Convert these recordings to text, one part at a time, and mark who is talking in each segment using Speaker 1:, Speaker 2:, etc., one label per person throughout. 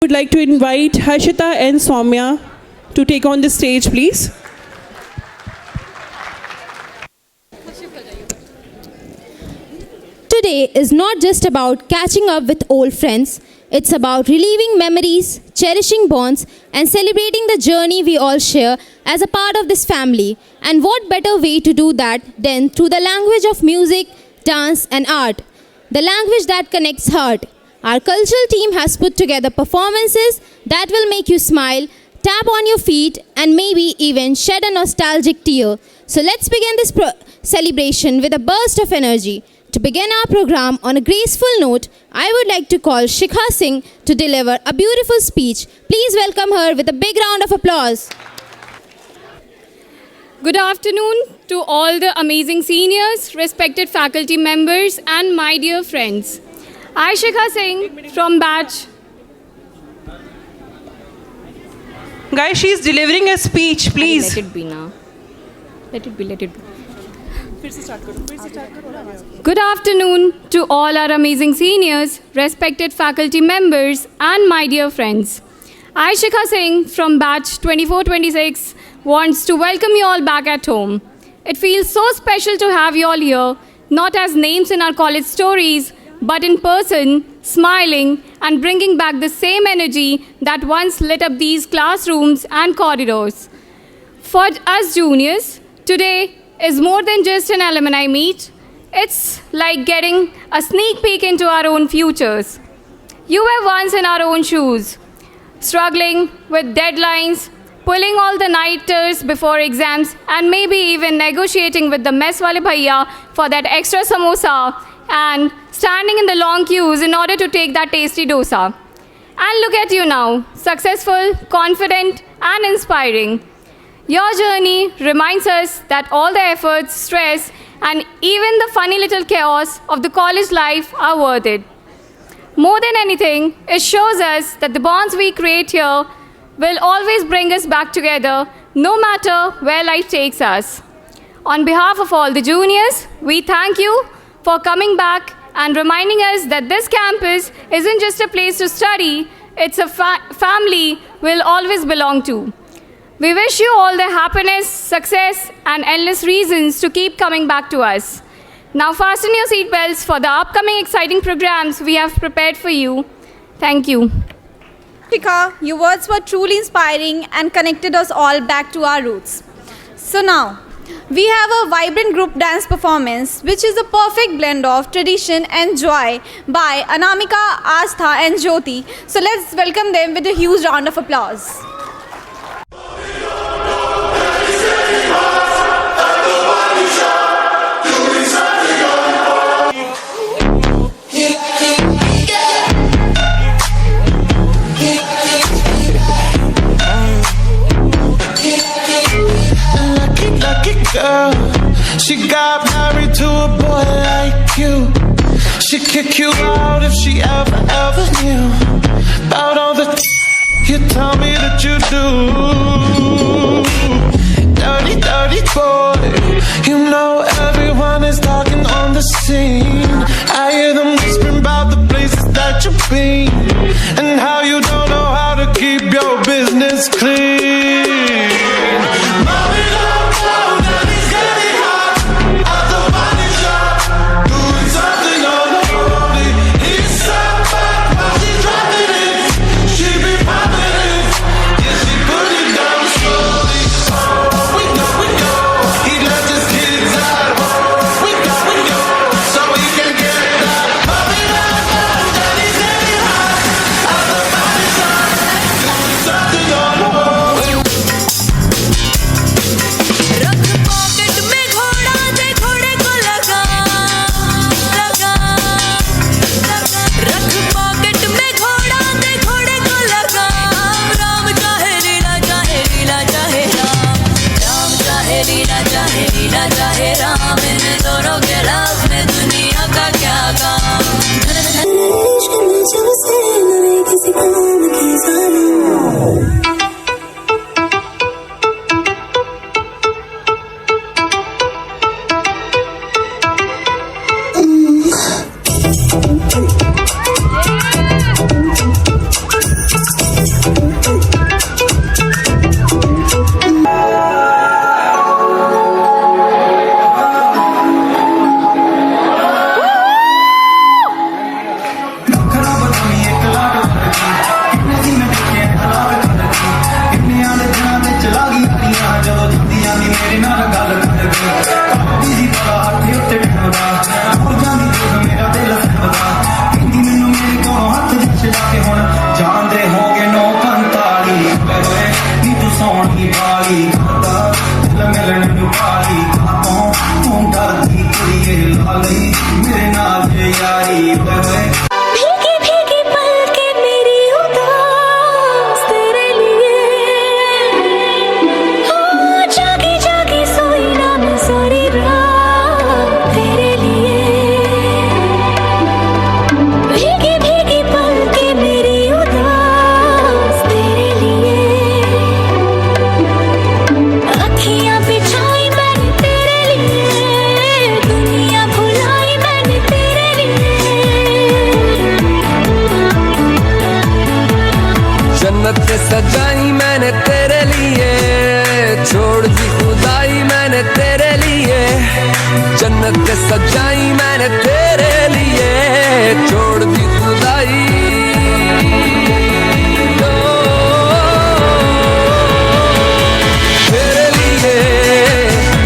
Speaker 1: Would like to invite Harshita and Soumya to take on the stage, please.
Speaker 2: Today is not just about catching up with old friends, it's about reliving memories, cherishing bonds, and celebrating the journey we all share as a part of this family. And what better way to do that than through the language of music, dance, and art? The language that connects heart. Our cultural team has put together performances that will make you smile, tap on your feet, and maybe even shed a nostalgic tear. So let's begin this celebration with a burst of energy. To begin our program on a graceful note, I would like to call Shikha Singh to deliver a beautiful speech. Please welcome her with a big round of applause.
Speaker 3: Good afternoon to all the amazing seniors, respected faculty members, and my dear friends. I, Shikha Singh, from batch.
Speaker 1: Guys, she is delivering a speech, please.
Speaker 3: Let it be now. Let it be. Good afternoon to all our amazing seniors, respected faculty members, and my dear friends. I, Shikha Singh, from batch 2426, wants to welcome you all back at home. It feels so special to have you all here, not as names in our college stories, but in person, smiling and bringing back the same energy that once lit up these classrooms and corridors. For us juniors, today is more than just an alumni meet. It's like getting a sneak peek into our own futures. You were once in our own shoes, struggling with deadlines, pulling all the nighters before exams, and maybe even negotiating with the mess wale bhaiya for that extra samosa and standing in the long queues in order to take that tasty dosa. And look at you now, successful, confident, and inspiring. Your journey reminds us that all the efforts, stress, and even the funny little chaos of the college life are worth it. More than anything, it shows us that the bonds we create here will always bring us back together, no matter where life takes us. On behalf of all the juniors, we thank you for coming back and reminding us that this campus isn't just a place to study, it's a family we'll always belong to. We wish you all the happiness, success, and endless reasons to keep coming back to us. Now fasten your seatbelts for the upcoming exciting programs we have prepared for you. Thank you.
Speaker 4: Shikha, your words were truly inspiring and connected us all back to our roots. So now, we have a vibrant group dance performance, which is a perfect blend of tradition and joy by Anamika, Astha, and Jyoti. So let's welcome them with a huge round of applause.
Speaker 5: Girl, she got married to a boy like you. She'd kick you out if she ever knew about all the you tell me that you do. Dirty, dirty boy, you know everyone is talking on the scene. I hear them whispering about the places that you've been and how you don't know how to keep your business clean. Mommy,
Speaker 6: जन्नत सजाई मैंने तेरे लिए, छोड़ दी खुदाई मैंने तेरे लिए। जन्नत सजाई मैंने तेरे लिए, छोड़ दी खुदाई। तेरे लिए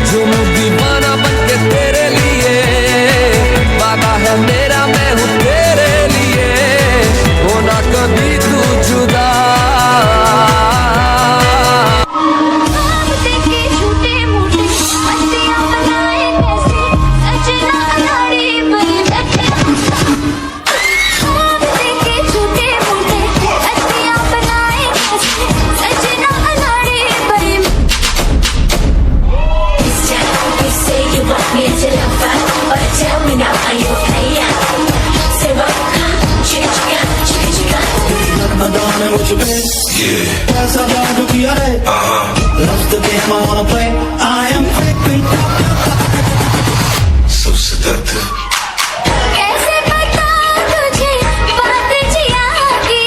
Speaker 6: झूमूं दीवाना बनके तेरे लिए, वादा है मेरा मैं हूँ तेरे लिए, होना कभी तू जुदा।
Speaker 7: That's how I do kiya hai. Loves the game I wanna play. I am creeping.
Speaker 5: So seductive.
Speaker 8: कैसे बताऊं तुझे बात जिया की,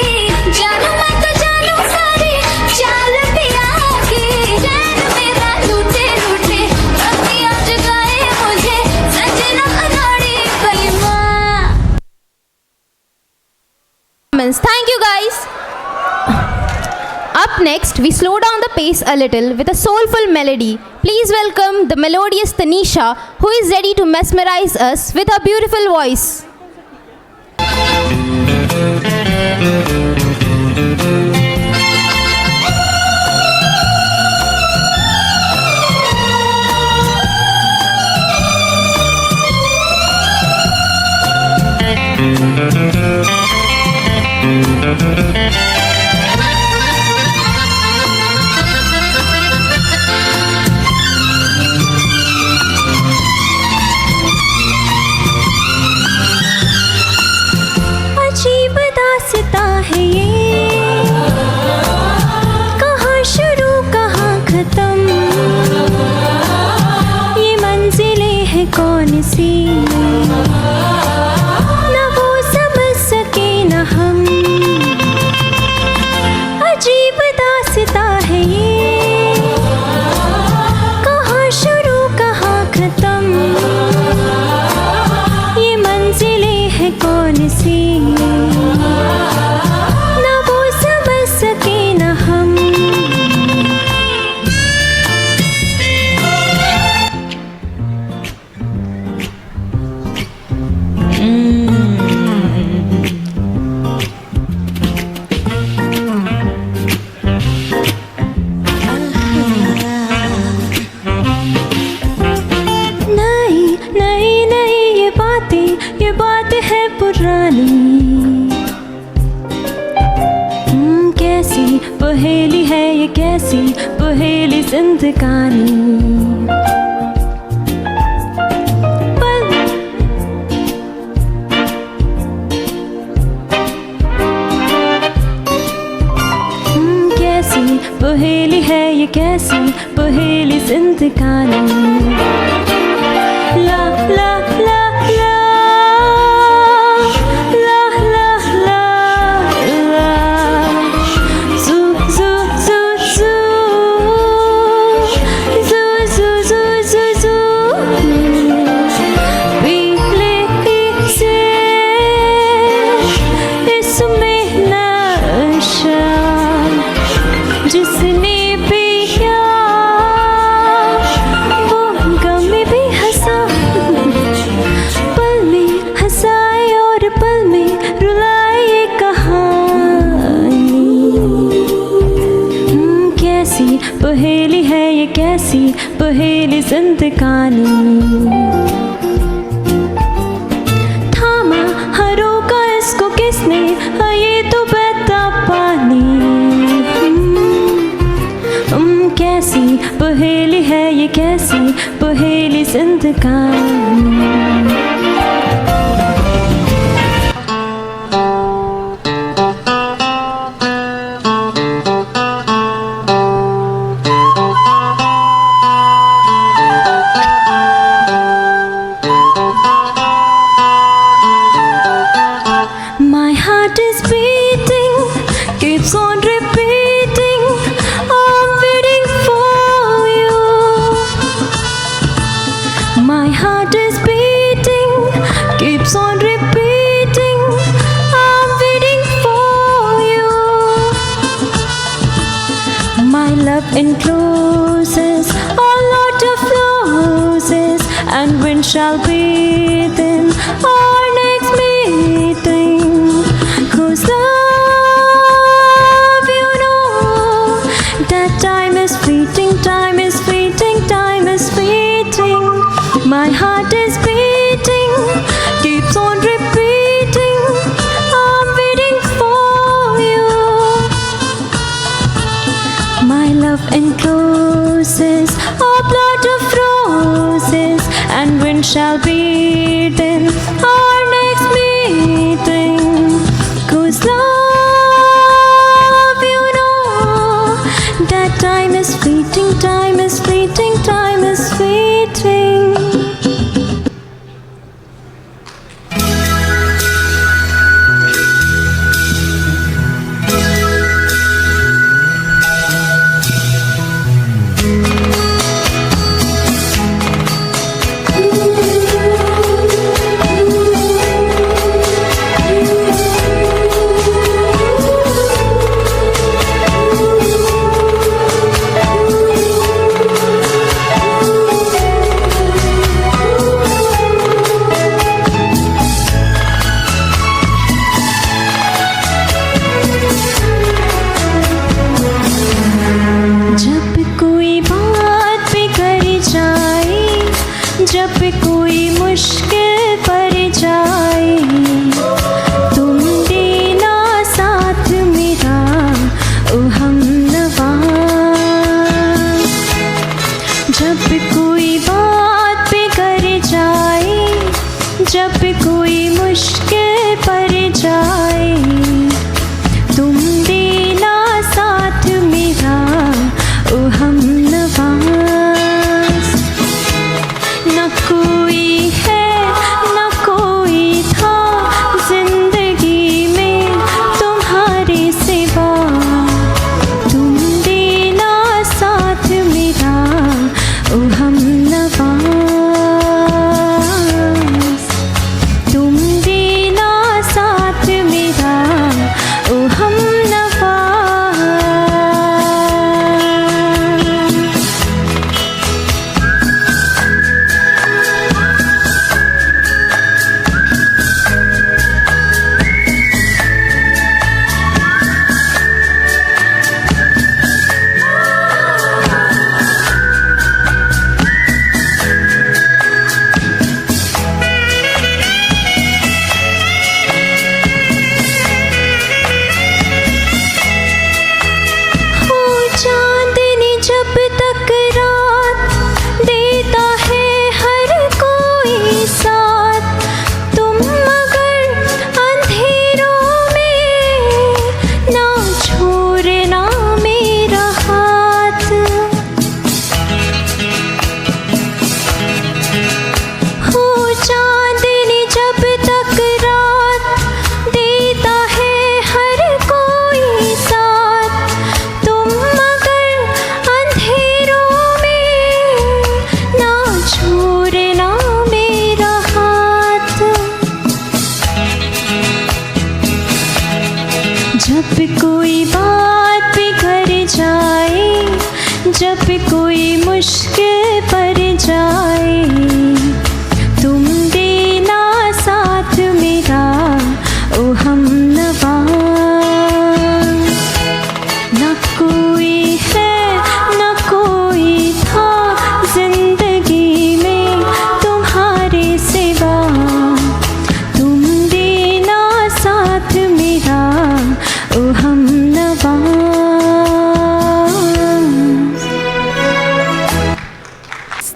Speaker 8: जानू मैं तो जानू सारी चाल पिया की। चैन मेरा लूटे लूटे रतियां जगाए मुझे, सजना अनाड़ी बेईमान।
Speaker 2: Thank you guys. Up next, we slow down the pace a little with a soulful melody. Please welcome the melodious Tanisha, who is ready to mesmerize us with her beautiful voice.
Speaker 8: अजीब दास्ता है ये, कहाँ शुरू कहाँ खत्म, ये मंजिलें हैं कौन सी, न वो समझ सके न हम। अजीब दास्ता है ये, कहाँ शुरू कहाँ खत्म, ये मंजिलें हैं कौन सी, न वो समझ सके न हम। नहीं नहीं नहीं ये बात है पुरानी। कैसी पहेली है ये, कैसी पहेली जिंदगानी। कैसी पहेली है ये, कैसी पहेली जिंदगानी। ला ला ला ला ला ला ला ला, zu zu zu zu zu zu zu zu zu, पीले से इसमें नशा, जिसने पिया वो गम में भी हंसा, पल में हंसाए और पल में रुलाए ये कहानी। कैसी पहेली है ये, कैसी पहेली जिंदगानी। थामा हरों का इसको किसने, ये तो बहता पानी। कैसी पहेली है ये, कैसी पहेली जिंदगानी। My heart is beating, keeps on repeating. encloses a lot of roses. And when shall be then our next meeting? 'Cause love, you know, that time is fleeting, time is fleeting, time is fleeting. My heart is beating, keeps on repeating, I'm waiting for you. My love encloses a plot of roses. And when shall be then our next meeting? 'Cause love, you know, that time is fleeting, time is fleeting, time is fleeting. जब कोई बात बिगड़ जाए, जब कोई मुश्किल पड़ जाए, तुम देना साथ मेरा ओ हमनवा। जब कोई बात बिगड़ जाए, जब कोई मुश्किल पड़ जाए, तुम देना साथ मेरा ओ हमनवाज। न कोई है न कोई था जिंदगी में तुम्हारे सिवा, तुम देना साथ मेरा ओ हमनवाज। तुम देना साथ मेरा ओ हमनवाज। हो चांदनी जब तक रात देता है हर कोई साथ, तुम मगर अंधेरों में ना छोड़ना मेरा हाथ। हो चांदनी जब तक रात देता है हर कोई साथ, तुम मगर अंधेरों में ना छोड़ना मेरा हाथ। जब कोई बात बिगड़ जाए, जब कोई मुश्किल पड़ जाए, तुम देना साथ मेरा ओ हमनवाज। न कोई है न कोई था जिंदगी में तुम्हारे सिवा, तुम देना साथ मेरा ओ हमनवाज।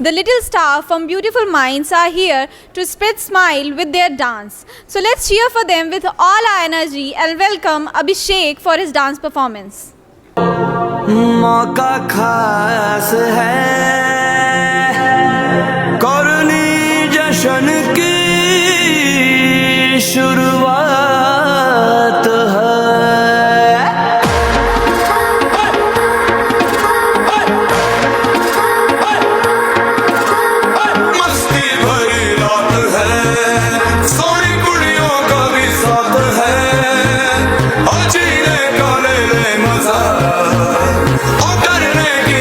Speaker 4: The little star from Beautiful Minds are here to spread smile with their dance. So let's cheer for them with all our energy and welcome Abhishek for his dance performance.
Speaker 6: मौका खास है, करनी जश्न की शुरुआत है। मस्ती भरी रात है, सोनी कुड़ियों का भी साथ है, और जीने का ले ले मजा, और करने की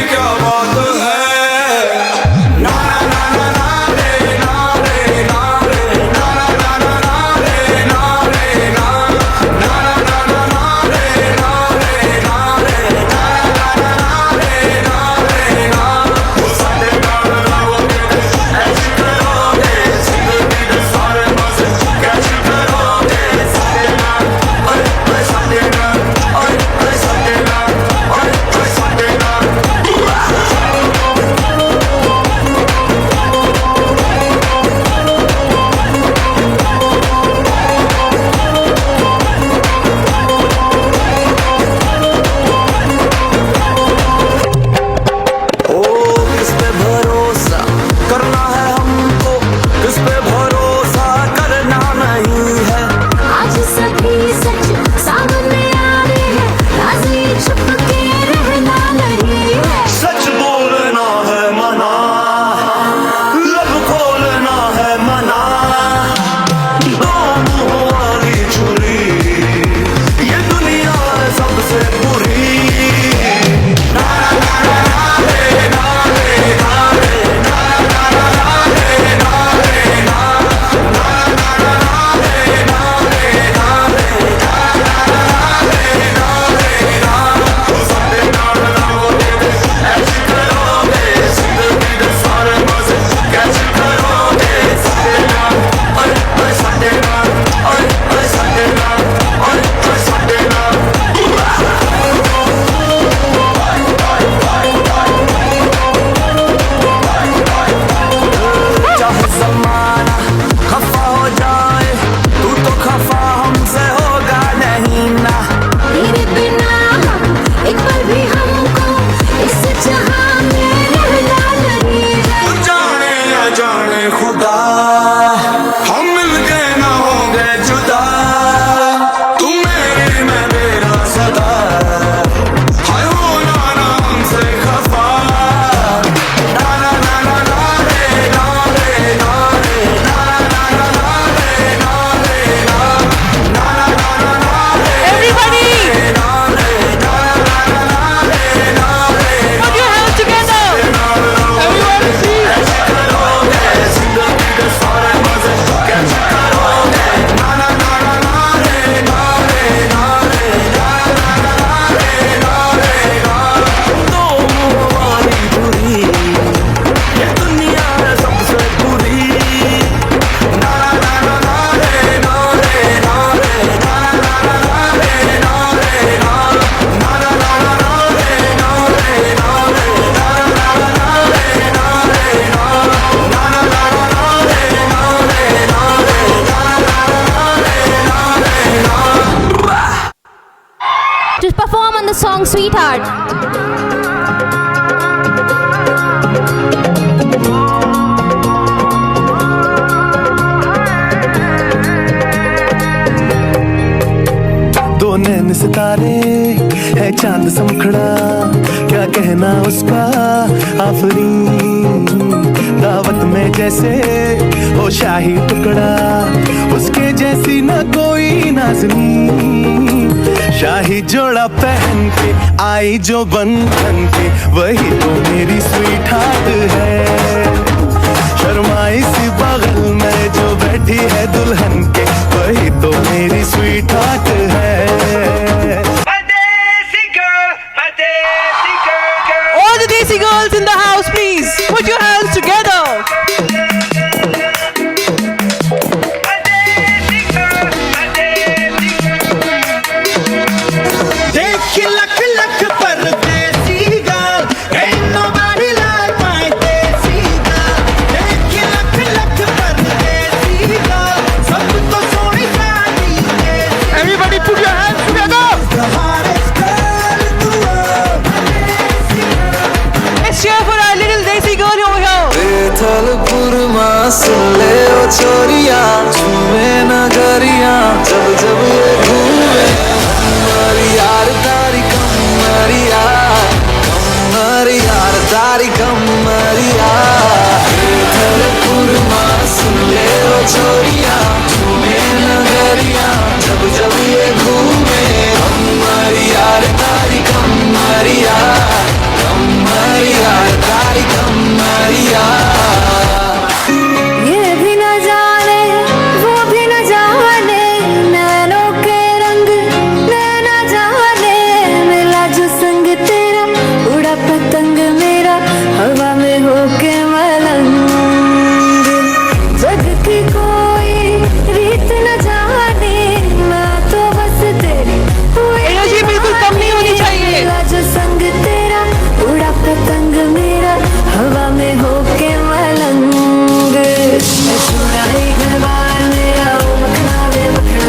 Speaker 2: song Sweetheart.
Speaker 5: दो नैन सितारे है चांद सा मुखड़ा, क्या कहना उसका आफरीन। दावत में जैसे हो शाही टुकड़ा, उसके जैसी न कोई नाज़नीन। शाही जोड़ा पहन के आई जो बंधन के, वही तो मेरी स्वीट हार्ट है। शर्माई सी बगल में जो बैठी है दुल्हन के, वही तो मेरी स्वीट हार्ट है।
Speaker 1: All the Desi girls in the house, please put your hands together.
Speaker 7: देख लख लख परदेसी girl, ain't nobody like my देसी girl. देख लख लख परदेसी girl, सब तो सोनी सादी देसी। Everybody put your hands together. The hottest girl in the world, देसी girl.
Speaker 1: Let's cheer for our little Desi girl over here.
Speaker 6: बेथलपुरमा सुन ले ओ छोरिया, झूमे नगरिया जब जब ये घूमे। कमर यार तारी कमरिया, कमर यार तारी कमरिया। बेथलपुरमा सुन ले ओ छोरिया, झूमे नगरिया जब जब ये घूमे। कमर यार तारी कमरिया, कमर यार तारी कमरिया।
Speaker 8: ये भी न जाने वो भी न जाने, नैनों के रंग नैना जाने। मिला जो संग तेरा, उड़ा पतंग मेरा हवा में होके मलंग। जग की कोई रीत न जाने, मैं तो बस तेरी
Speaker 1: एनर्जी बिल्कुल कम नहीं होनी चाहिए।
Speaker 8: मिला जो संग तेरा, उड़ा पतंग मेरा हवा में होके मलंग। छोड़ा ही घर बार मेरा, ओ मखना वे मखना,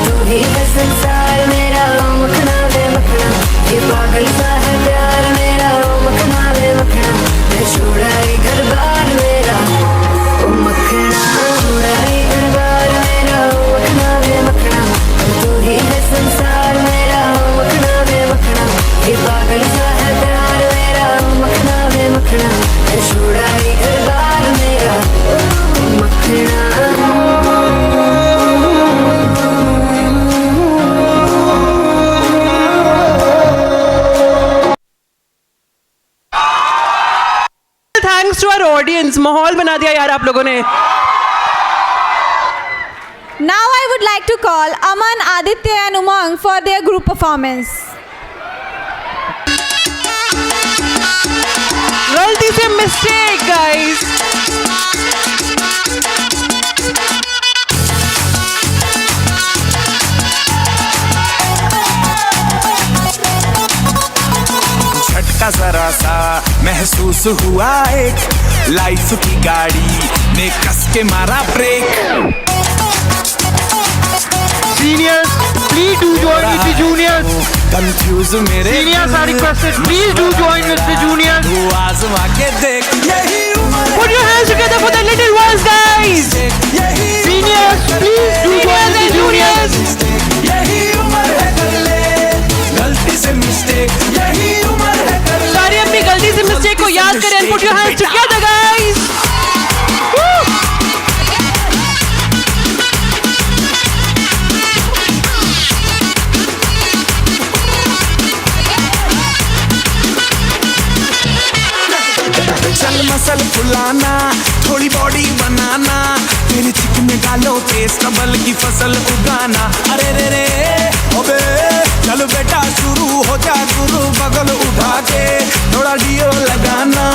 Speaker 8: तू ही है संसार मेरा, ओ मखना वे मखना। ये पागल सा है प्यार मेरा, ओ मखना वे मखना। मैं छोड़ा ही घर बार मेरा, ओ मखना। छोड़ा ही घर बार मेरा, ओ मखना वे मखना, तू ही है संसार मेरा, ओ मखना वे मखना। ये पागल सा है प्यार मेरा, ओ मखना वे मखना। मैं छोड़ा ही घर बार मेरा, ओ मखना।
Speaker 1: Thanks to our audience. माहौल बना दिया यार आप लोगों ने.
Speaker 4: Now I would like to call Aman, Aditya and Umang for their group performance.
Speaker 1: गलती से mistake guys.
Speaker 5: झटका जरा सा महसूस हुआ, एक लाइफ की गाड़ी ने कस के मारा break.
Speaker 7: Seniors, please do join with the juniors.
Speaker 5: Confuse मेरे
Speaker 7: Seniors are requested, please do join with the juniors.
Speaker 5: तू आजमा के देख, यही उम्र है,
Speaker 1: Put your hands together for the little ones guys.
Speaker 5: यही
Speaker 7: Seniors, please do join with the juniors.
Speaker 5: यही उम्र है, कर ले गलती से मिस्टेक, यही उम्र है, कर ले।
Speaker 1: सारे अपनी गलती से मिस्टेक को याद करें and put your hands together guys. Woo!
Speaker 5: चल मसल फुलाना, थोड़ी बॉडी बनाना, तेरे चिकन में डालो टेस्ट, डबल की फसल उगाना। अरे रे रे ओबे, चलो बेटा शुरू हो जा गुरु, बगल उठा के थोड़ा डियो लगाना,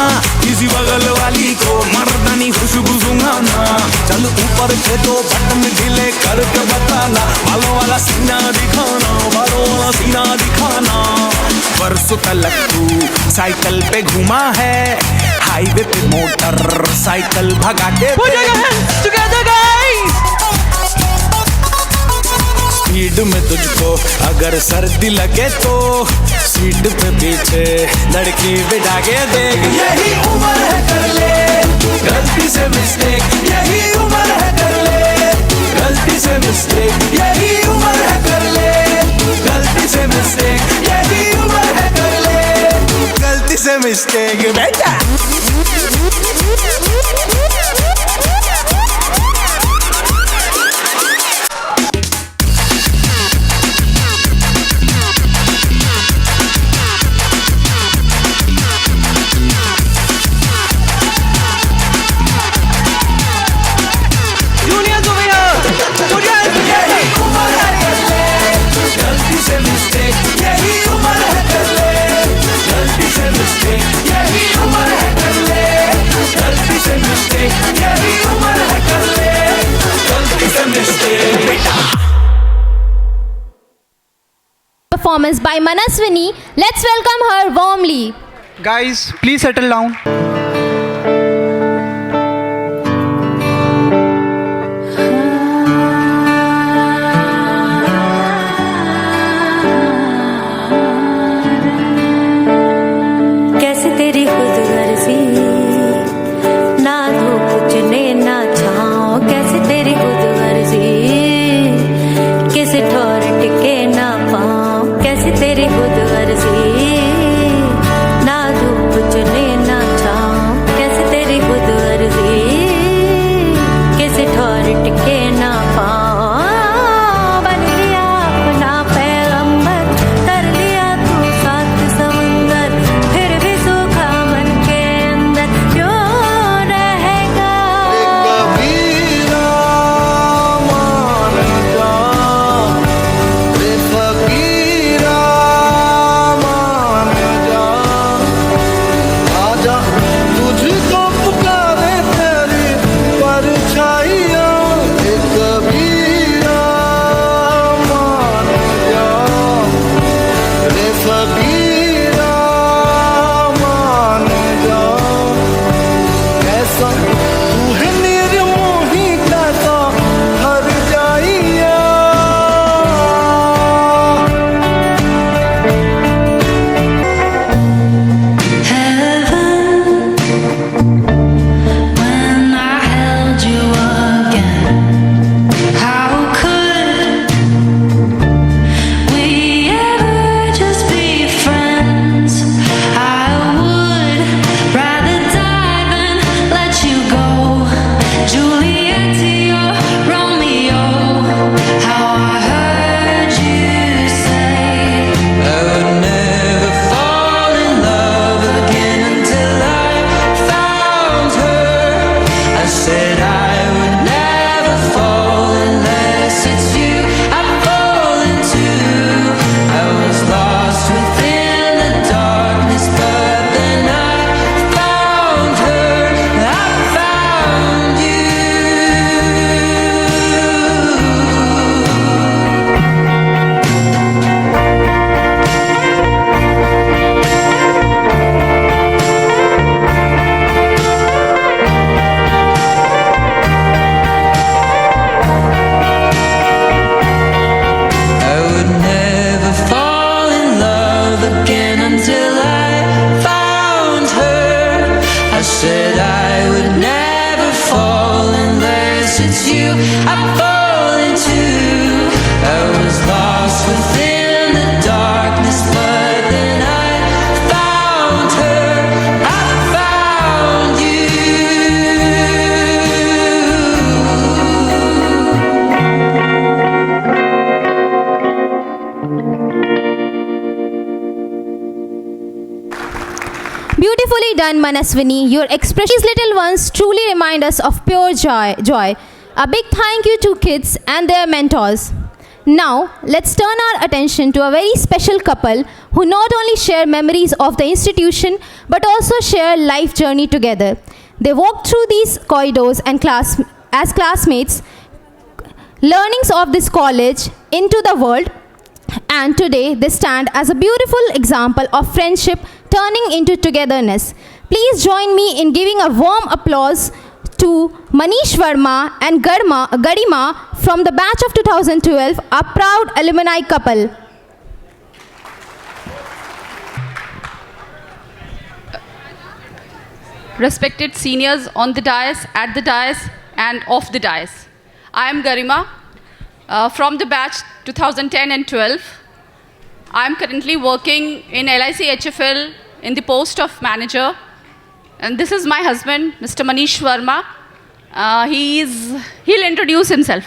Speaker 5: किसी बगल वाली को मर्दानी खुशबू सुंघाना। चल ऊपर के दो बटन ढीले करके बताना, बालों वाला सीना दिखाना, बालों वाला सीना दिखाना। वर्षों तलक तू साइकिल पे घुमा है, हाईवे पे मोटर साइकिल भगा के
Speaker 1: Put your hands together guys.
Speaker 5: Speed में तुझको अगर सर्दी लगे तो सीट पे पीछे लड़की बिठा के देख। यही उम्र है कर ले गलती से मिस्टेक, यही उम्र है कर ले गलती से मिस्टेक, यही उम्र है कर ले गलती से मिस्टेक, यही उम्र है कर ले गलती से मिस्टेक बेटा।
Speaker 2: Performance by Manaswini. Let's welcome her warmly.
Speaker 9: Guys, please settle down.
Speaker 8: कैसे तेरी खुद गर्जी ना धूप चुने ना छाँव, कैसे तेरी खुद गर्जी किसी ठोर टिके ना पाँव, कैसे तेरी खुद गर्जी ना धूप चुने ना छाँव, कैसे तेरी खुद गर्जी किसी ठोर टिके ना पाँव। बन लिया अपना पैगंबर, कर लिया तू सात समुंदर, फिर भी सूखा मन के अंदर क्यों रहेगा।
Speaker 7: कबीरा मान जा रे फकीरा मान जा, आजा तुझको पुकारे तेरी परछाइयाँ रे कबीरा मान जा रे फकीरा मान जा। ऐसा तू है निर्मोही कैसा हर जाइया।
Speaker 8: When I held you again, how could we ever just be friends? I would rather die than let you go. Juliet to your Romeo, how I heard you say
Speaker 6: I would never fall in love again until I found her. I said I would never fall unless it's you I fall into. I was lost within the darkness, but then I found her. I found you. I would never fall in love again until I found her. I said I would never fall unless it's you I fall into. I was lost within the darkness, but then I found her. I found you.
Speaker 2: Beautifully done, Manaswini. Your expressions, little ones, truly remind us of pure joy. A big thank you to kids and their mentors. Now, let's turn our attention to a very special couple who not only share memories of the institution but also share life journey together. They walked through these corridors and as classmates, learnings of this college into the world, and today they stand as a beautiful example of friendship turning into togetherness. Please join me in giving a warm applause to Manish Verma and Garima from the batch of 2012, a proud alumni couple.
Speaker 10: Respected seniors on the dais, at the dais, and off the dais. I am Garima from the batch 2010 and 12. I am currently working in LIC HFL in the post of manager. And this is my husband, Mr. Manish Verma. He'll introduce himself.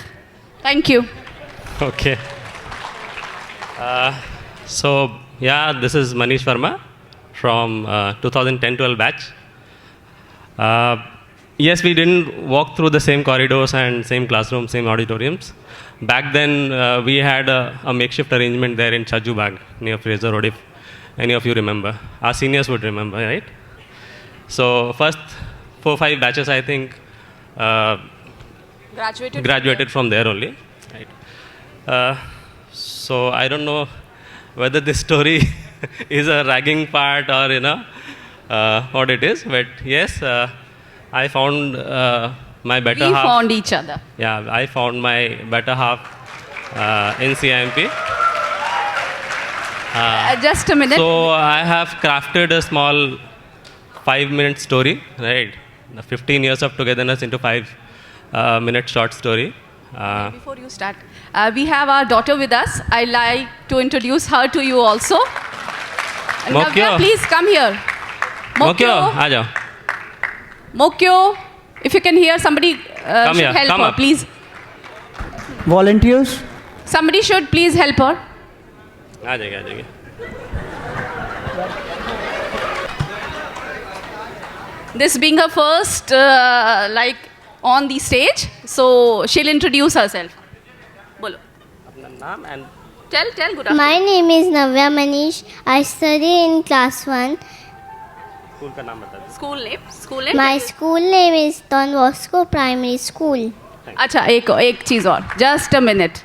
Speaker 10: Thank you.
Speaker 11: Okay. This is Manish Verma from 2010-12 batch. Yes, we didn't walk through the same corridors and same classrooms, same auditoriums. Back then, we had a makeshift arrangement there in Chaju Bagh near Fraser Road, if any of you remember. Our seniors would remember, right? So first 4-5 batches, I think, graduated from there only. Right? So I don't know whether this story is a ragging part or what it is, but yes, I found my better half.
Speaker 10: We found each other.
Speaker 11: Yeah, I found my better half in CIMP.
Speaker 10: Just a minute.
Speaker 11: So I have crafted a small 5-minute story, right? The 15 years of togetherness into 5-minute short story.
Speaker 10: Before you start, we have our daughter with us. I like to introduce her to you also. Navya, please come here.
Speaker 11: Mokyo, aa jao.
Speaker 10: Mokyo, if you can hear, somebody
Speaker 11: Come
Speaker 10: should
Speaker 11: here,
Speaker 10: help
Speaker 11: come
Speaker 10: her,
Speaker 11: up.
Speaker 10: please.
Speaker 9: Volunteers?
Speaker 10: Somebody should please help her.
Speaker 11: आ जाइए.
Speaker 10: This being her first, on the stage, so she'll introduce herself. Bolo.
Speaker 11: अपना नाम and
Speaker 10: Tell, good afternoon.
Speaker 12: My name is Navya Manish. I study in class 1.
Speaker 11: School का नाम बता दो.
Speaker 10: School name.
Speaker 12: My school name is Don Bosco Primary School.
Speaker 10: अच्छा, एक चीज़ और. Just a minute.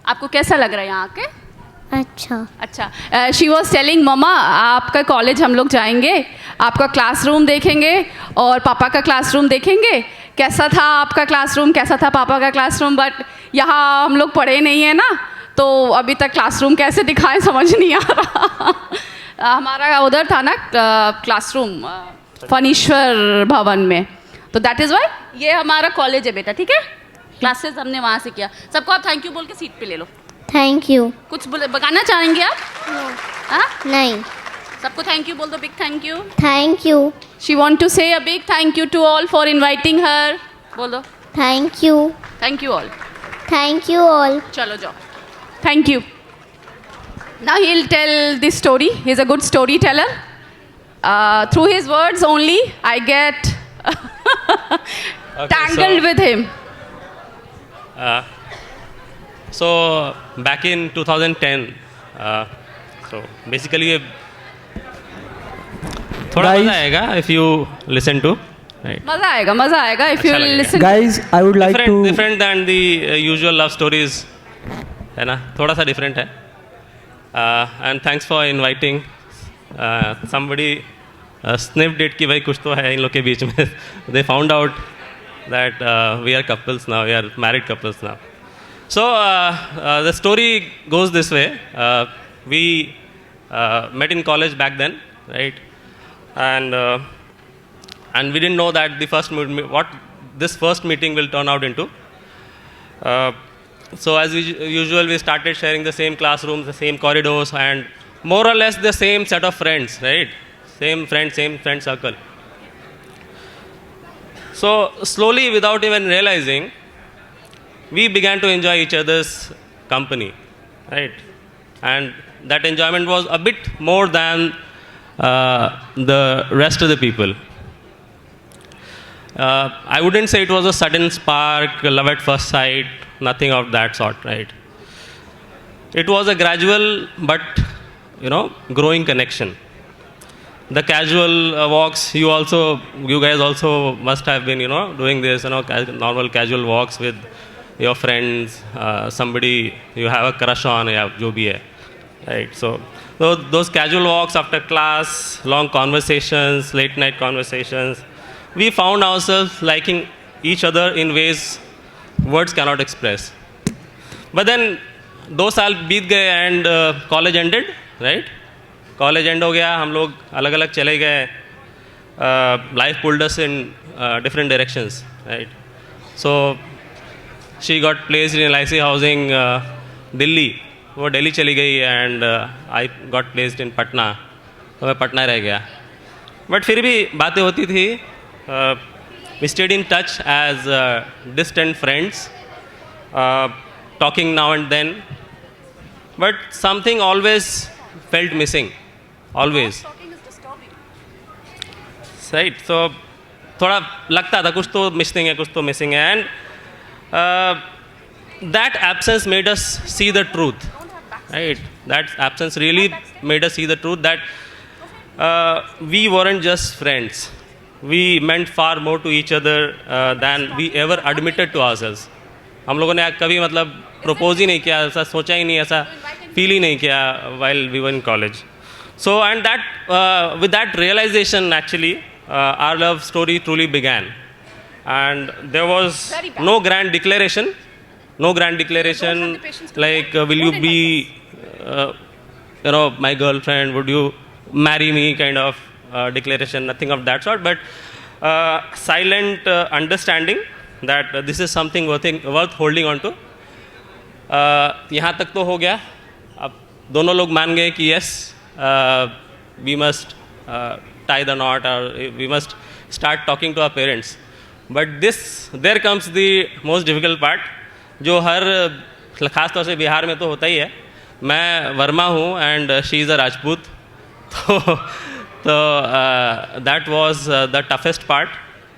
Speaker 10: आपको कैसा लग रहा है यहाँ आके? अच्छा. शी वॉज टेलिंग, ममा आपका कॉलेज हम लोग जाएंगे, आपका क्लासरूम देखेंगे और पापा का क्लासरूम देखेंगे. कैसा था आपका क्लासरूम, कैसा था पापा का क्लासरूम, बट यहाँ हम लोग पढ़े नहीं है ना, तो अभी तक क्लासरूम कैसे दिखाएं समझ नहीं आ रहा. हमारा उधर था ना क्लासरूम फनीश्वर भवन में, तो दैट इज़ वाई ये हमारा कॉलेज है बेटा, ठीक है. क्लासेस हमने वहाँ से किया. सबको आप थैंक यू बोल के सीट पे ले लो.
Speaker 12: Thank you.
Speaker 10: कुछ बताना चाहेंगे आप? हाँ?
Speaker 12: नहीं.
Speaker 10: सबको थैंक यू बोल दो. Big thank you.
Speaker 12: Thank you.
Speaker 10: She want to say a big thank you to all for inviting her. बोल दो.
Speaker 12: Thank you.
Speaker 10: Thank you all.
Speaker 12: Thank you all.
Speaker 10: चलो जाओ. Thank you. Now he'll tell this story. He's a good storyteller. Through his words only, I get tangled with him.
Speaker 11: So back in 2010, so basically थोड़ा मजा आएगा if you listen to, right?
Speaker 10: मजा आएगा if you
Speaker 11: अच्छा लगेगा.
Speaker 10: listen.
Speaker 9: Guys, I would like
Speaker 11: different than the usual love stories, है ना? थोड़ा सा different है. And thanks for inviting. Somebody sniffed it कि भाई कुछ तो है इन लोग के बीच में. They found out that we are couples now. We are married couples now. So the story goes this way. We met in college back then, right? And we didn't know that what this first meeting will turn out into. So as usual, we started sharing the same classrooms, the same corridors, and more or less the same set of friends, right? Same friend circle. So slowly, without even realizing, we began to enjoy each other's company, right? And that enjoyment was a bit more than the rest of the people. I wouldn't say it was a sudden spark, love at first sight, nothing of that sort, right? It was a gradual but, growing connection. The casual walks, you guys also must have been, doing this, normal casual walks with your friends, somebody you have a crush on, ya jo bhi hai, right? So those casual walks after class, long conversations, late night conversations, we found ourselves liking each other in ways words cannot express. But then 2 साल बीत गए and college ended, right? College end हो गया, हम लोग अलग अलग चले गए. Life pulled us in different directions, right? So she got placed in LIC housing, Delhi. वो दिल्ली चली गई and I got placed in Patna. तो मैं पटना रह गया. But फिर भी बातें होती थी. We stayed in touch as distant friends, talking now and then. But something always felt missing. Always. Right. So थोड़ा लगता था कुछ तो missing है. And that absence made us see the truth. Right. That absence really made us see the truth that we weren't just friends. We meant far more to each other than we ever admitted to ourselves. हम लोगों ने कभी मतलब propose ही नहीं किया, ऐसा सोचा ही नहीं, ऐसा feel ही नहीं किया while we were in college. So and that with that realization actually our love story truly began. And there was no grand declaration like will you be my girlfriend, would you marry me kind of declaration, nothing of that sort, but silent understanding that this is something worth holding on to. यहाँ तक तो हो गया. अब दोनों लोग मान गए कि yes, we must tie the knot or we must start talking to our parents. But there comes the most difficult part, जो हर ख़ास तौर से बिहार में तो होता ही है. मैं वर्मा हूँ and she is a Rajput. So that was the toughest part,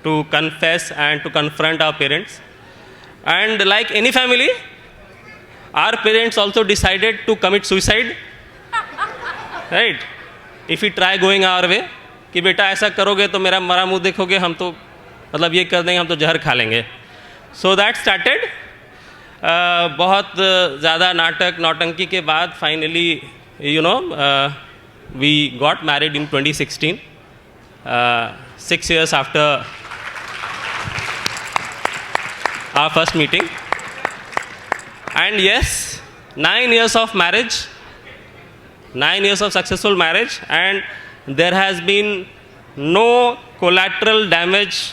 Speaker 11: to confess and to confront our parents. And like any family, our parents also decided to commit suicide. Right? If we try going our way, कि बेटा ऐसा करोगे तो मेरा मरा मुँह देखोगे, हम तो मतलब ये कर देंगे, हम तो जहर खा लेंगे. So that started. बहुत ज़्यादा नौटंकी के बाद finally, we got married in 2016, 6 years after our first meeting. And yes, 9 years of marriage, 9 years of successful marriage, and there has been no collateral damage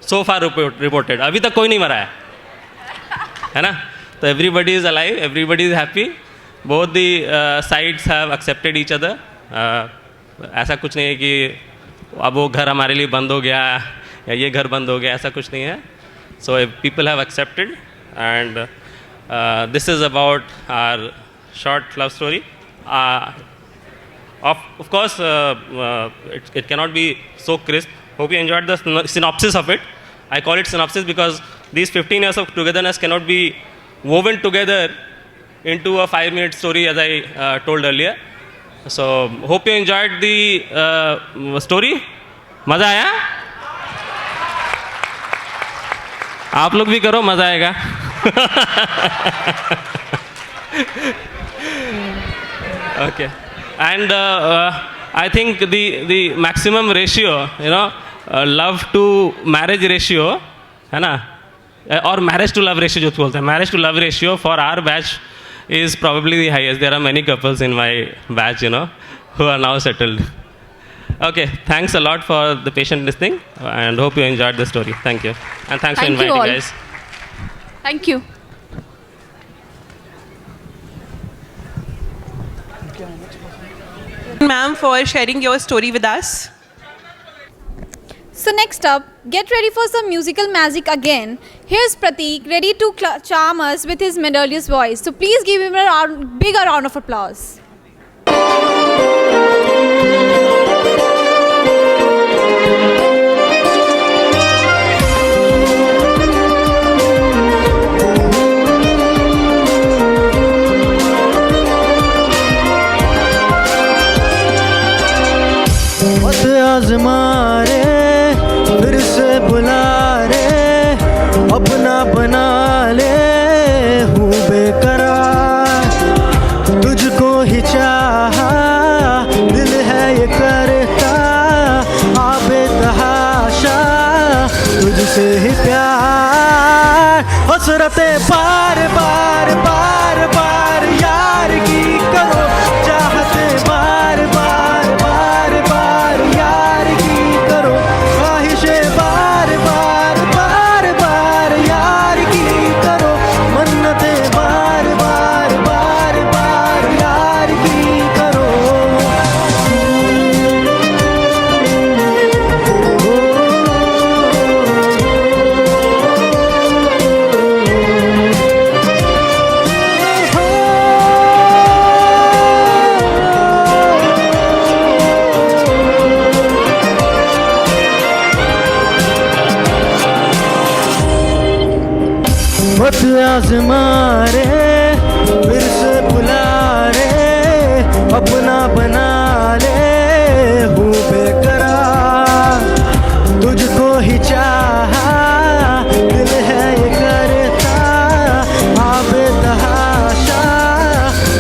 Speaker 11: so far reported. अभी तक कोई नहीं मरा है ना? So everybody is alive, everybody is happy. Both the sides have accepted each other. ऐसा कुछ नहीं है कि अब वो घर हमारे लिए बंद हो गया या ये घर बंद हो गया, ऐसा कुछ नहीं है. So people have accepted, and this is about our short love story. Of course, it cannot be so crisp. Hope you enjoyed the synopsis of it. I call it synopsis because these 15 years of togetherness cannot be woven together into a 5-minute story, as I told earlier. So hope you enjoyed the story. मज़ा आया? आप लोग भी करो, मज़ा आएगा. Okay. And I think the maximum ratio, love to marriage ratio, है ना, or marriage to love ratio जो बोलते हैं, marriage to love ratio for our batch is probably the highest. There are many couples in my batch, who are now settled. Okay, thanks a lot for the patient listening, and hope you enjoyed the story. Thank you, and thanks for inviting guys.
Speaker 10: Thank you.
Speaker 1: Ma'am, for sharing your story with us.
Speaker 4: So next up, get ready for some musical magic again. Here's Prateek, ready to charm us with his melodious voice. So please give him a bigger round of applause.
Speaker 7: आज़मा रे, फिर से बुला रे, अपना बना ले, हूँ बेकरार, तुझको ही चाहा, दिल है ये करता, आबे तहाशा, तुझसे ही प्यार. हसरतें बार बार बार बार यार की करो, चाहते बार बार बार बार यार की करो, ख्वाहिशें बार बार बार बार यार की करो, मन्नतें बार बार बार बार यार की करो। मत आज़मा रे, फिर से बुला रे, अपना बना ले, हूँ बेकरार, तुझको ही चाहा, दिल है ये करता, हाँ बेतहाशा,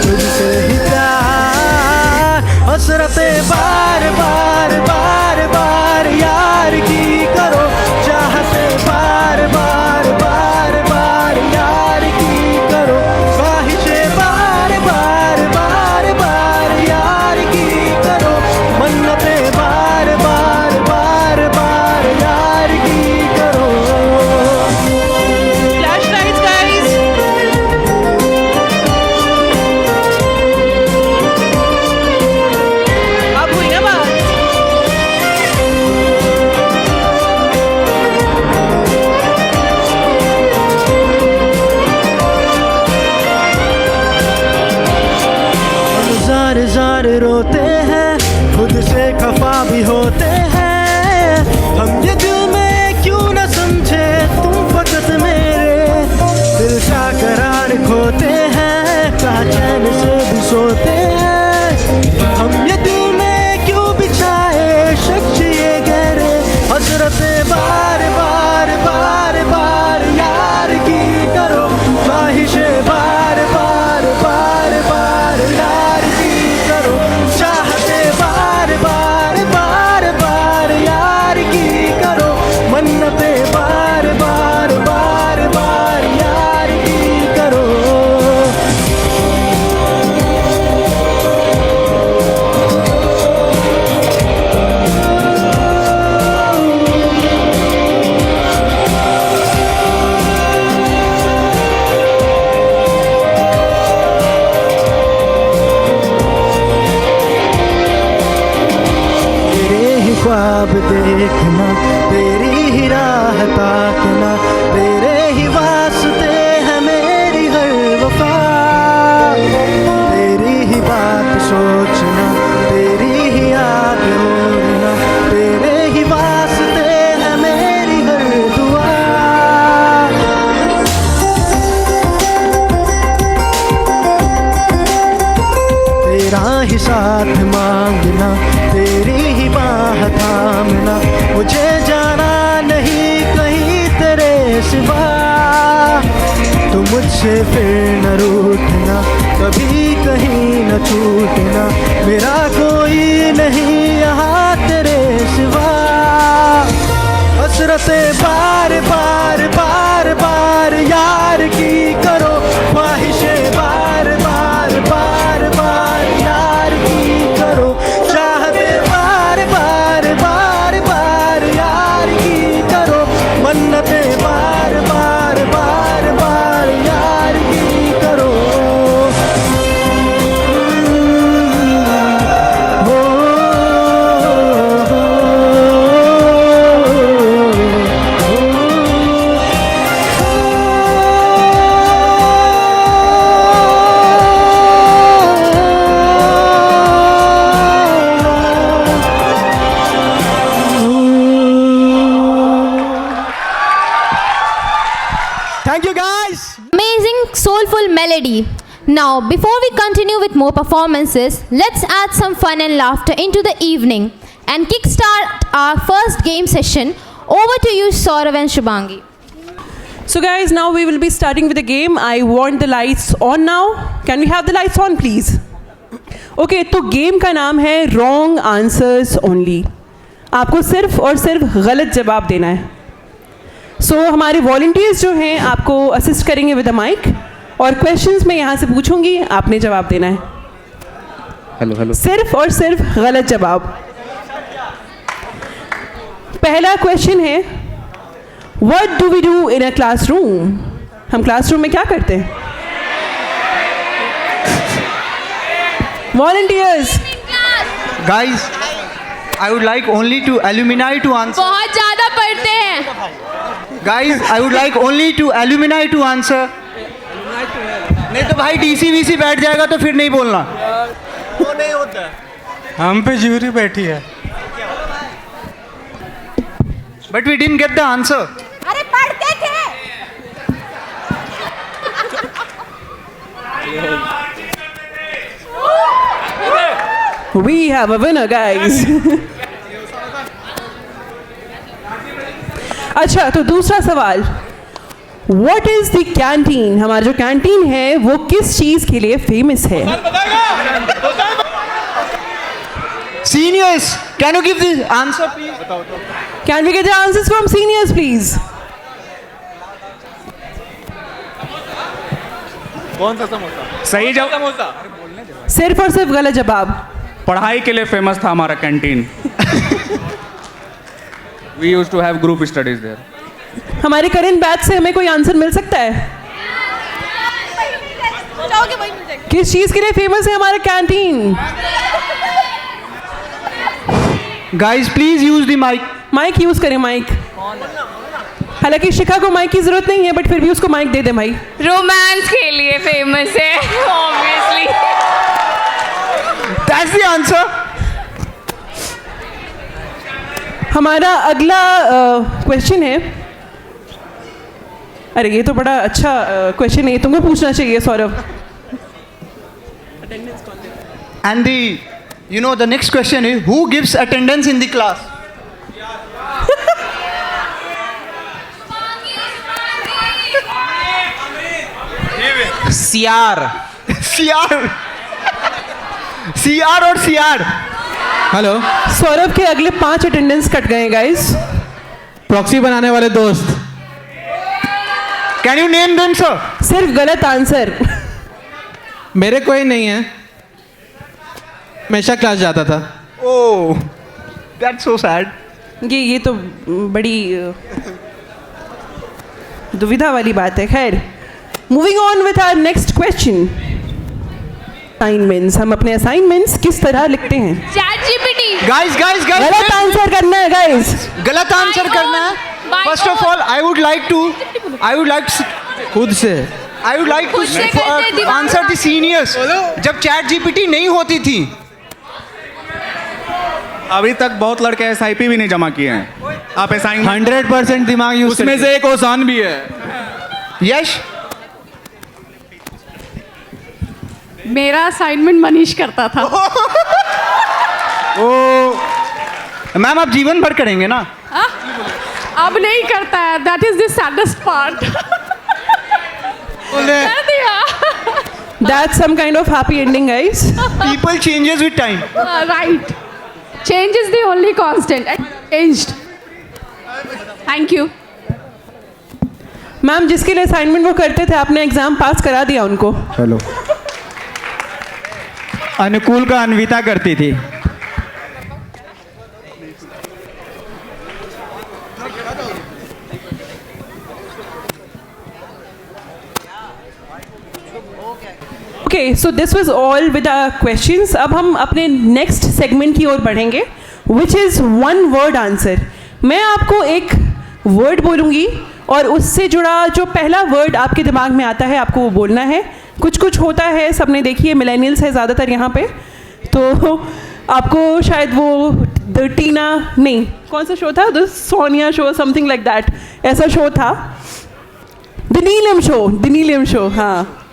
Speaker 7: तुझसे ही प्यार, हसरतें बार बार बार बार यार की करो, चाहते बार बार बार बार यार की करो, ख्वाहिशें बार बार बार बार यार की करो, मन्नतें बार बार बार बार यार की करो।
Speaker 1: Flash lights, guys. अब हुई ना बात?
Speaker 7: हम ज़ार ज़ार रोते हैं, खुद से खफा भी होते हैं, हम ये दिल में क्यों न समझे, तुम फकत मेरे दिल का करार खोते हैं, कहाँ चैन से भी सोते हैं, हम ये दिल में क्यों बिछाए शख्स ये गहरे, हसरतें बार बार बार बार यार की करो, ख्वाहिशें बार बार बार बार यार की करो, चाहते बार बार बार बार यार की करो, मन्नतें बार बार बार बार यार की करो। तेरे ही ख्वाब देखना, तेरी ही राह ताकना, तेरे ही वास्ते है मेरी हर वफा, तेरी ही बात सोचना, तेरी ही याद होना, तेरे ही वास्ते है मेरी हर दुआ। तेरा ही साथ मांगना, तेरी ही बाह थामना, मुझे जाना नहीं कहीं तेरे सिवा, तो मुझसे फिर न रूठना, कभी कहीं न छूटना, मेरा कोई नहीं यहाँ तेरे सिवा, हसरतें बार बार बार बार यार की करो, ख्वाहिशें बार बार बार बार यार की करो, चाहते बार बार बार बार यार की करो, मन्नतें बार बार बार बार यार की करो। Thank you guys.
Speaker 2: Amazing soulful melody. Now, before we continue with more performances, let's add some fun and laughter into the evening and kickstart our first game session. Over to you, Saurav and Shubhangi.
Speaker 1: So guys, now we will be starting with the game. I want the lights on now. Can we have the lights on, please? Okay, तो game का नाम है wrong answers only. आपको सिर्फ और सिर्फ गलत जवाब देना है। सो हमारे वॉलंटियर्स जो हैं आपको असिस्ट करेंगे विद द माइक, और क्वेश्चंस मैं यहाँ से पूछूंगी, आपने जवाब देना है।
Speaker 9: हेलो
Speaker 1: सिर्फ और सिर्फ गलत जवाब। पहला क्वेश्चन है, what do we do in a classroom? हम क्लासरूम में क्या करते हैं? Volunteers.
Speaker 9: Guys, I would like only two alumni to answer.
Speaker 2: बहुत ज़्यादा पढ़ते हैं।
Speaker 9: Guys, I would like only two alumni to answer. नहीं तो भाई डीसी बैठ जाएगा तो फिर नहीं बोलना। वो नहीं होता।
Speaker 13: हम पे ज्यूरी बैठी है।
Speaker 9: But we didn't get the answer.
Speaker 4: अरे पढ़ते थे।
Speaker 1: We have a winner, guys. अच्छा, तो दूसरा सवाल, What is the canteen? हमारा जो कैंटीन है वो किस चीज के लिए फेमस है?
Speaker 9: Seniors, can you give the answer, please?
Speaker 1: Can we get the answers from seniors, please?
Speaker 13: कौन सा समोसा? सही जवाब।
Speaker 1: सिर्फ और सिर्फ गलत जवाब।
Speaker 13: पढ़ाई के लिए फेमस था हमारा canteen. We used to have group studies there.
Speaker 1: हमारे करंट बैच से हमें कोई आंसर मिल सकता है? किस चीज के लिए फेमस है हमारा canteen?
Speaker 9: Guys, please use the mic.
Speaker 1: Mic use करें, माइक। हालांकि शिखा को माइक की जरूरत नहीं है, बट फिर भी उसको माइक दे दे भाई।
Speaker 3: रोमांस के लिए फेमस है, ऑब्वियसली।
Speaker 9: That's the answer.
Speaker 1: हमारा अगला क्वेश्चन है, अरे ये तो बड़ा अच्छा क्वेश्चन है, तुमको पूछना चाहिए Saurabh.
Speaker 9: And the next question is, who gives attendance in the class? CR और CR।
Speaker 13: हेलो,
Speaker 1: सौरभ के अगले 5 अटेंडेंस कट गए गाइस।
Speaker 13: प्रॉक्सी बनाने वाले दोस्त।
Speaker 9: Can you name them, sir?
Speaker 1: सिर्फ गलत आंसर।
Speaker 13: मेरे कोई नहीं है, हमेशा क्लास जाता था।
Speaker 9: Oh, that's so sad.
Speaker 1: ये तो बड़ी दुविधा वाली बात है। खैर, moving on with our next question. Assignments, हम अपने असाइनमेंट्स किस तरह लिखते हैं?
Speaker 2: ChatGPT।
Speaker 9: Guys,
Speaker 1: गलत आंसर करना है गाइस।
Speaker 9: गलत आंसर करना है। First of all, I would like to
Speaker 13: खुद से
Speaker 9: I would like to answer the seniors. जब चैट जीपीटी नहीं होती थी,
Speaker 13: अभी तक बहुत लड़के SIP भी नहीं जमा किए हैं। आप असाइनमेंट
Speaker 9: 100% दिमाग यूज
Speaker 13: उसमें से एक ओसान भी है।
Speaker 9: यश,
Speaker 10: मेरा असाइनमेंट मनीष करता था।
Speaker 9: ओ मैम, आप जीवन भर करेंगे ना?
Speaker 10: अब नहीं करता है, that is the saddest part. कर दिया।
Speaker 1: That's some kind of happy ending, guys.
Speaker 9: People changes with time.
Speaker 10: Right. Change is the only constant. I changed. Thank you.
Speaker 1: Ma'am, जिसके लिए असाइनमेंट वो करते थे, आपने एग्जाम पास करा दिया उनको।
Speaker 9: हेलो, अनुकूल का अन्विता करती थी।
Speaker 1: Okay, so this was all with our questions. अब हम अपने नेक्स्ट सेगमेंट की ओर बढ़ेंगे, which is one word answer. मैं आपको एक वर्ड बोलूँगी और उससे जुड़ा जो पहला वर्ड आपके दिमाग में आता है आपको वो बोलना है। कुछ कुछ होता है, सबने देखिए मिलेनियल्स है ज़्यादातर यहाँ पे, तो आपको शायद वो द टीना नहीं, कौन सा शो था, the Sonia show, something like that, ऐसा शो था, द नीलम शो, हाँ।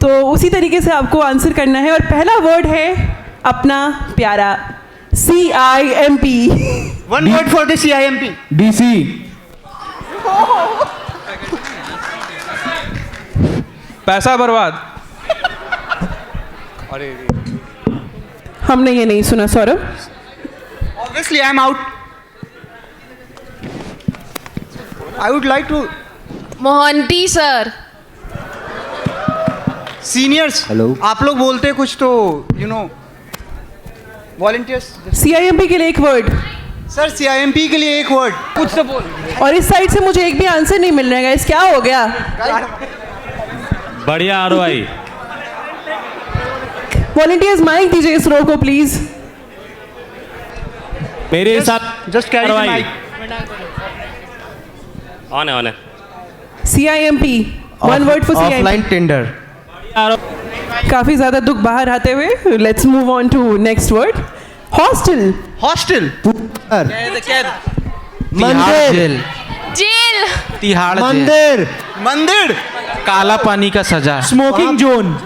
Speaker 1: तो उसी तरीके से आपको आंसर करना है और पहला वर्ड है अपना प्यारा CIMP।
Speaker 9: One word for the CIMP.
Speaker 13: DC। पैसा बर्बाद।
Speaker 9: अरे
Speaker 1: हमने ये नहीं सुना Saurabh.
Speaker 9: Obviously I am out. I would like to
Speaker 10: Mohanty sir.
Speaker 9: Seniors.
Speaker 14: Hello.
Speaker 9: आप लोग बोलते कुछ तो वॉलंटियर्स.
Speaker 1: CIMP के लिए एक वर्ड.
Speaker 9: सर CIMP के लिए एक वर्ड कुछ तो बोल.
Speaker 1: और इस साइड से मुझे एक भी आंसर नहीं मिल रहा है गाइस, क्या हो गया?
Speaker 11: बढ़िया ROI.
Speaker 1: वॉलंटियर्स माइक दीजिए इस रो को प्लीज.
Speaker 11: मेरे साथ
Speaker 9: just carry the mic.
Speaker 11: On है.
Speaker 1: CIMP, one word for CIMP.
Speaker 14: Offline tender.
Speaker 1: काफी ज्यादा दुख बाहर आते हुए let's move on to next word. Hostel.
Speaker 9: Hostel.
Speaker 14: मंदिर.
Speaker 10: जेल.
Speaker 14: तिहाड़ मंदिर.
Speaker 9: मंदिर.
Speaker 14: काला पानी का सजा.
Speaker 9: Smoking zone.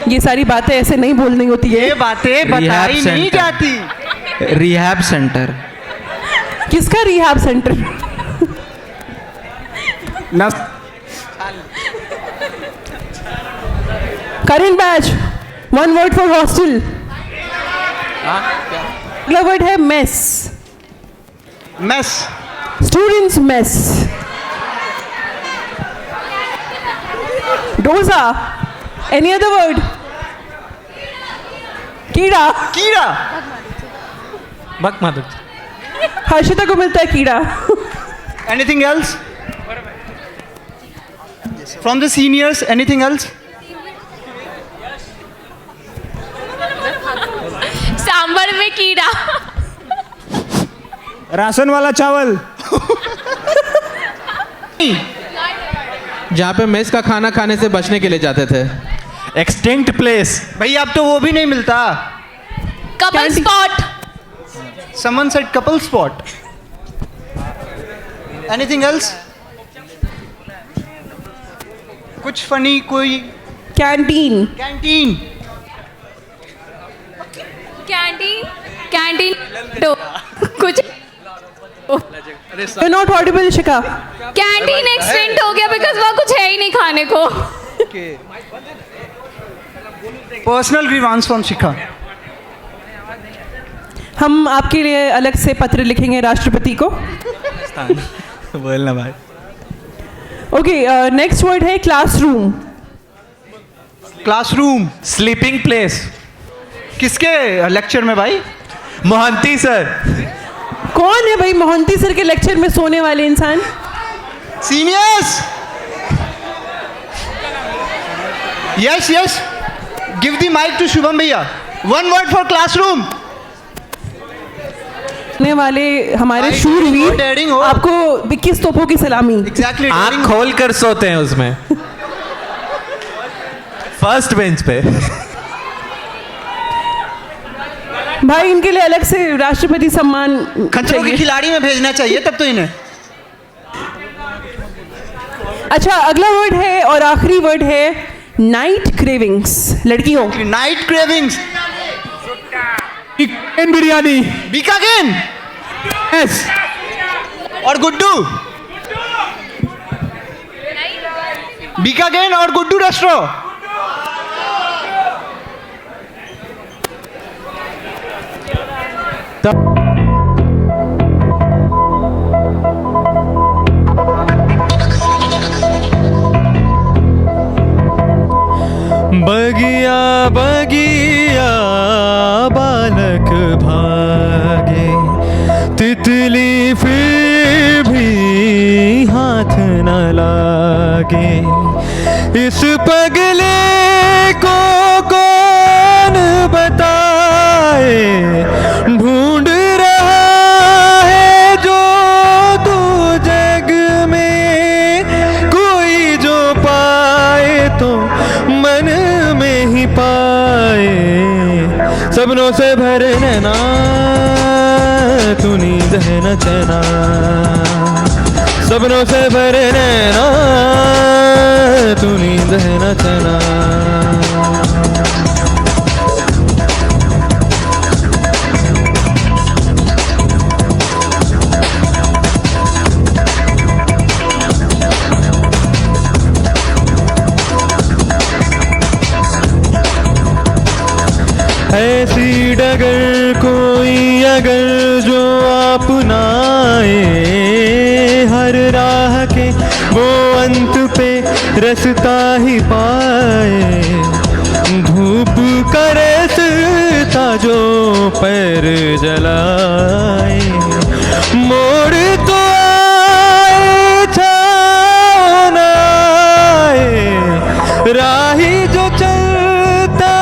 Speaker 1: ये सारी बातें ऐसे नहीं बोलनी होती है.
Speaker 9: ये बातें बताई नहीं जाती.
Speaker 14: Rehab centre.
Speaker 1: किसका rehab centre? Current batch. One word for hostel. अगला वर्ड है mess.
Speaker 9: Mess.
Speaker 1: Students mess. Dosa. Any other word? कीड़ा.
Speaker 9: कीड़ा.
Speaker 1: हर्षिता को मिलता है कीड़ा.
Speaker 9: Anything else? From the seniors, anything else?
Speaker 10: Sambar में कीड़ा.
Speaker 13: राशन वाला चावल.
Speaker 14: जहाँ पे मेस का खाना खाने से बचने के लिए जाते थे.
Speaker 13: Extinct place.
Speaker 9: भाई अब तो वो भी नहीं मिलता.
Speaker 10: Couple spot.
Speaker 9: Someone said couple spot. Anything else? कुछ फनी कोई.
Speaker 1: कैंटीन.
Speaker 9: कैंटीन.
Speaker 3: कैंटीन तो कुछ
Speaker 1: You're not audible, Shikha.
Speaker 3: Canteen extend हो गया बिकॉज वहाँ कुछ है ही नहीं खाने को.
Speaker 9: पर्सनल ग्रीवांस फ्रॉम शिखा.
Speaker 1: हम आपके लिए अलग से पत्र लिखेंगे राष्ट्रपति को.
Speaker 13: बोलना भाई.
Speaker 1: ओके, नेक्स्ट वर्ड है क्लासरूम.
Speaker 9: क्लासरूम.
Speaker 13: Sleeping place.
Speaker 9: किसके लेक्चर में भाई?
Speaker 13: मोहंती सर.
Speaker 1: कौन है भाई मोहंती सर के लेक्चर में सोने वाले इंसान?
Speaker 9: Seniors. Yes yes. Give the mic to Shubham bhaiya. One word for classroom.
Speaker 1: ने वाले हमारे शूरवीर, आपको 21 तोपों की सलामी.
Speaker 9: एग्जैक्टली.
Speaker 13: आँख खोल कर सोते हैं उसमें. फर्स्ट बेंच पे.
Speaker 1: भाई इनके लिए अलग से राष्ट्रपति सम्मान
Speaker 9: खतरों के खिलाड़ी में भेजना चाहिए तब तो इन्हें.
Speaker 1: अच्छा, अगला वर्ड है और आखिरी वर्ड है नाइट क्रेविंग्स. लड़कियों.
Speaker 9: Night cravings.
Speaker 13: चिकन बिरयानी.
Speaker 9: बीकागेन.
Speaker 13: यस.
Speaker 9: और गुड्डू. बीकागेन और गुड्डू रेस्टो.
Speaker 14: बगिया बगिया बालक भागे, तितली फिर भी हाथ न लागे। इस पगले को कौन बताए, ढूंढ रहा है जो तू जग में, कोई जो पाए तो मन में ही पाए। सपनों से भरे नैना, तू नींद है न चैना। सपनों से भरे नैना, तू नींद है न चैना। ऐसी डगर कोई अगर जो अपनाए, रसता ही पाए, धूप करे रास्ता जो पैर जलाए, मोड़ तो आए छाँव न आए, राही जो चलता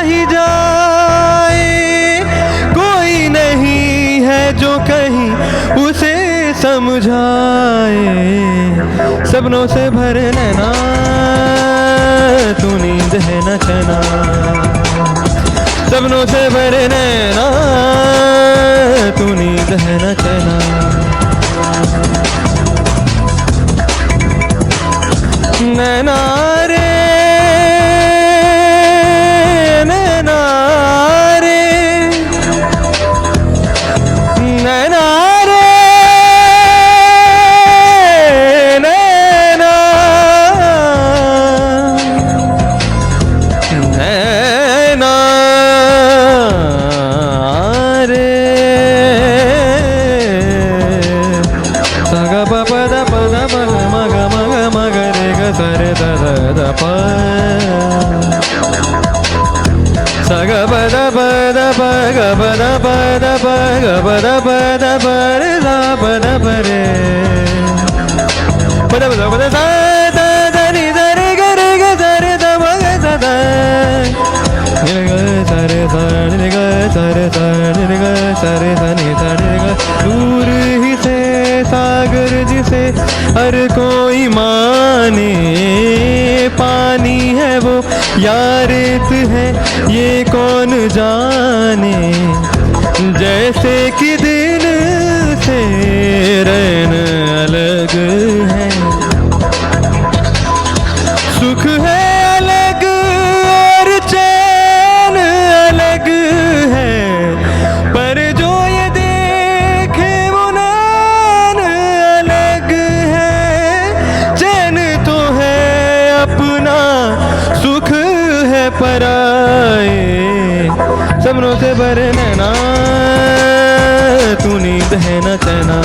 Speaker 14: ही जाए, कोई नहीं है जो कहीं उसे समझाए, सपनों से भरे नैना तू नींद है न चैना, सपनों से भरे नैना तू नींद है न चैना, नैना रे नैना रे नैना रे नैना नैना रे सगा प प द प द प म ग म ग म ग रे ग स रे द द द प सगा प द प द प ग प द प द प ग प द प द प रे द प द प रे प द प द प द स द द नि द रे ग स रे द म ग स द नि ग स रे स नि ग स रे स नि ग स रे स नि स नि ग दूर ही से सागर जिसे हर कोई माने, पानी है वो या रेत है ये कौन जाने, जैसे कि दिल से रैन अलग है, सुख है अलग और चैन अलग है, पर जो ये देखे वो नैन अलग है, चैन तो है अपना सुख है पराए, सपनों से भरे नैना तू नींद है न चैना,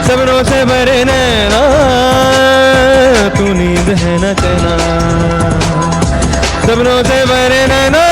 Speaker 14: सपनों से भरे नैना तू नींद है न चैना, सपनों से भरे नैना